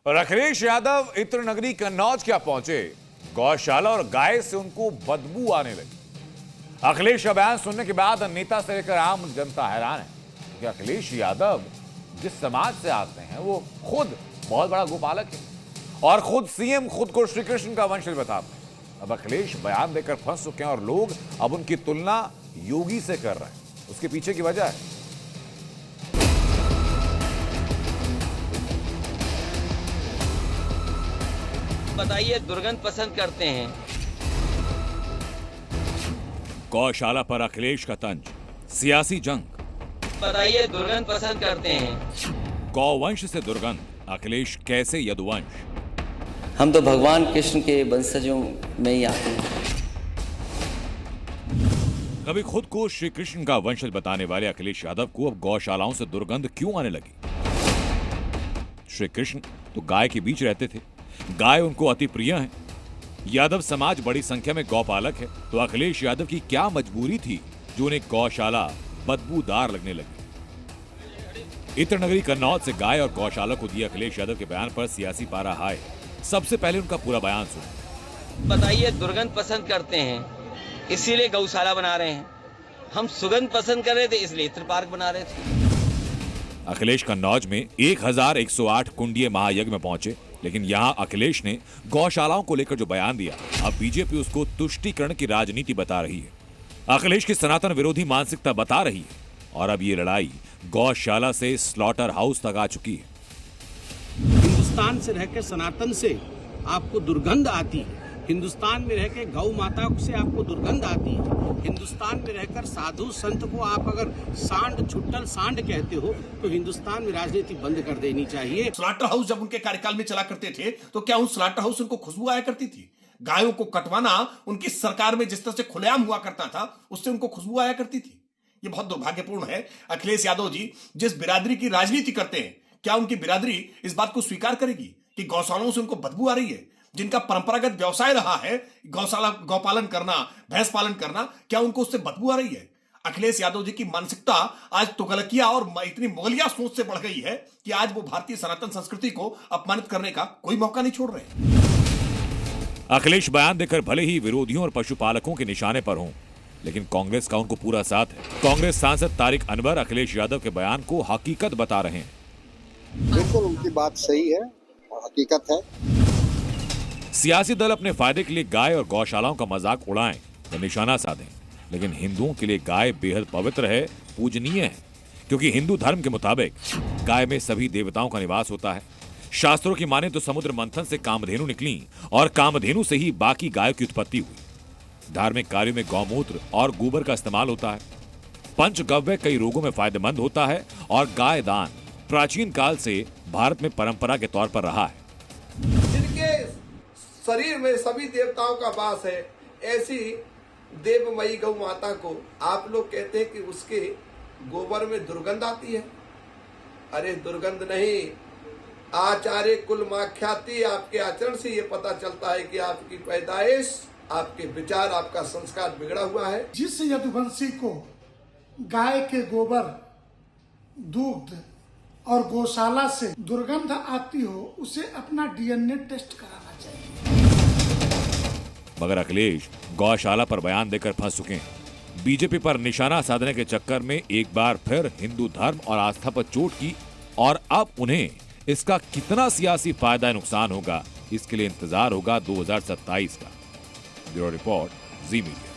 और अखिलेश यादव इत्र नगरी कन्नौज क्या पहुंचे, गौशाला और गाय से उनको बदबू आने लगी। अखिलेश का बयान सुनने के बाद नेता से लेकर आम जनता हैरान है कि अखिलेश यादव जिस समाज से आते हैं वो खुद बहुत बड़ा गोपालक है और खुद सीएम खुद को श्री कृष्ण का वंशज बताते हैं। अब अखिलेश बयान देकर फंस चुके हैं और लोग अब उनकी तुलना योगी से कर रहे हैं। उसके पीछे की वजह है बताइए, दुर्गंध पसंद करते हैं। गौशाला पर अखिलेश का तंज, सियासी जंग। बताइए, दुर्गंध पसंद करते हैं। गौवंश से दुर्गंध, अखिलेश कैसे यदुवंश? हम तो भगवान कृष्ण के वंशजों में ही आते हैं। कभी खुद को श्री कृष्ण का वंशज बताने वाले अखिलेश यादव को अब गौशालाओं से दुर्गंध क्यों आने लगी? श्री कृष्ण तो गाय के बीच रहते थे, गाय उनको अति प्रिय है। यादव समाज बड़ी संख्या में गौपालक है, तो अखिलेश यादव की क्या मजबूरी थी जो उन्हें गौशाला बदबूदार लगने लगी? इत्र नगरी कन्नौज से गाय और गौशाला को दिए अखिलेश यादव के बयान पर सियासी पारा हाय। सबसे पहले उनका पूरा बयान सुनो। बताइए, दुर्गंध पसंद करते हैं इसीलिए गौशाला बना रहे हैं। हम सुगंध पसंद कर रहे थे इसलिए इत्र पार्क बना रहे थे। अखिलेश कन्नौज में 1108 कुंडीय महायज्ञ में पहुंचे, लेकिन यहां अखिलेश ने गौशालाओं को लेकर जो बयान दिया, अब बीजेपी उसको तुष्टीकरण की राजनीति बता रही है। अखिलेश की सनातन विरोधी मानसिकता बता रही है और अब ये लड़ाई गौशाला से स्लॉटर हाउस तक आ चुकी है। हिंदुस्तान से रहकर सनातन से आपको दुर्गंध आती है, हिंदुस्तान में रहकर गौ माता से आपको दुर्गंध आती है, हिंदुस्तान में रहकर साधु संत को आप अगर सांड छुट्टल सांड कहते हो तो हिंदुस्तान में राजनीति बंद कर देनी चाहिए। स्लॉटर हाउस जब उनके कार्यकाल में चला करते थे तो क्या उस स्लॉटर हाउस उनको खुशबू आया करती थी? गायों को कटवाना उनकी सरकार में जिस तरह से खुलेआम हुआ करता था, उससे उनको खुशबू आया करती थी। ये बहुत दुर्भाग्यपूर्ण है। अखिलेश यादव जी जिस बिरादरी की राजनीति करते हैं, क्या उनकी बिरादरी इस बात को स्वीकार करेगी कि गौशालाओं से उनको बदबू आ रही है? जिनका परंपरागत व्यवसाय रहा है गौशाला, गौपालन करना, भैंस पालन करना, क्या उनको उससे बदबू आ रही है? अखिलेश यादव जी की मानसिकता आज तुगलकिया और इतनी मुगलिया सोच से बढ़ गई है कि आज वो भारतीय सनातन संस्कृति को अपमानित करने का कोई मौका नहीं छोड़ रहे। अखिलेश बयान देकर भले ही विरोधियों और पशुपालकों के निशाने पर हों, लेकिन कांग्रेस का उनको पूरा साथ है। कांग्रेस सांसद तारिक अनवर अखिलेश यादव के बयान को हकीकत बता रहे हैं। बिल्कुल उनकी बात सही है और हकीकत है। सियासी दल अपने फायदे के लिए गाय और गौशालाओं का मजाक उड़ाएं या निशाना साधें, लेकिन हिंदुओं के लिए गाय बेहद पवित्र है, पूजनीय है, क्योंकि हिंदू धर्म के मुताबिक गाय में सभी देवताओं का निवास होता है। शास्त्रों की माने तो समुद्र मंथन से कामधेनु निकली और कामधेनु से ही बाकी गायों की उत्पत्ति हुई। धार्मिक कार्यों में गौमूत्र और गोबर का इस्तेमाल होता है। पंचगव्य कई रोगों में फायदेमंद होता है और गाय दान प्राचीन काल से भारत में परंपरा के तौर पर रहा है। जिनके शरीर में सभी देवताओं का वास है, ऐसी देवमयी गौ माता को आप लोग कहते हैं कि उसके गोबर में दुर्गंध आती है। अरे दुर्गंध नहीं, आचार्य कुल माख्याति, आपके आचरण से ये पता चलता है कि आपकी पैदाइश, आपके विचार, आपका संस्कार बिगड़ा हुआ है। जिस यदुवंशी को गाय के गोबर, दूध और गौशाला से दुर्गंध आती हो, उसे अपना डीएनए टेस्ट कराना चाहिए। मगर अखिलेश गौशाला पर बयान देकर फंस चुके हैं। बीजेपी पर निशाना साधने के चक्कर में एक बार फिर हिंदू धर्म और आस्था पर चोट की और अब उन्हें इसका कितना सियासी फायदा नुकसान होगा, इसके लिए इंतजार होगा 2027 का। ब्यूरो रिपोर्ट, जी मीडिया।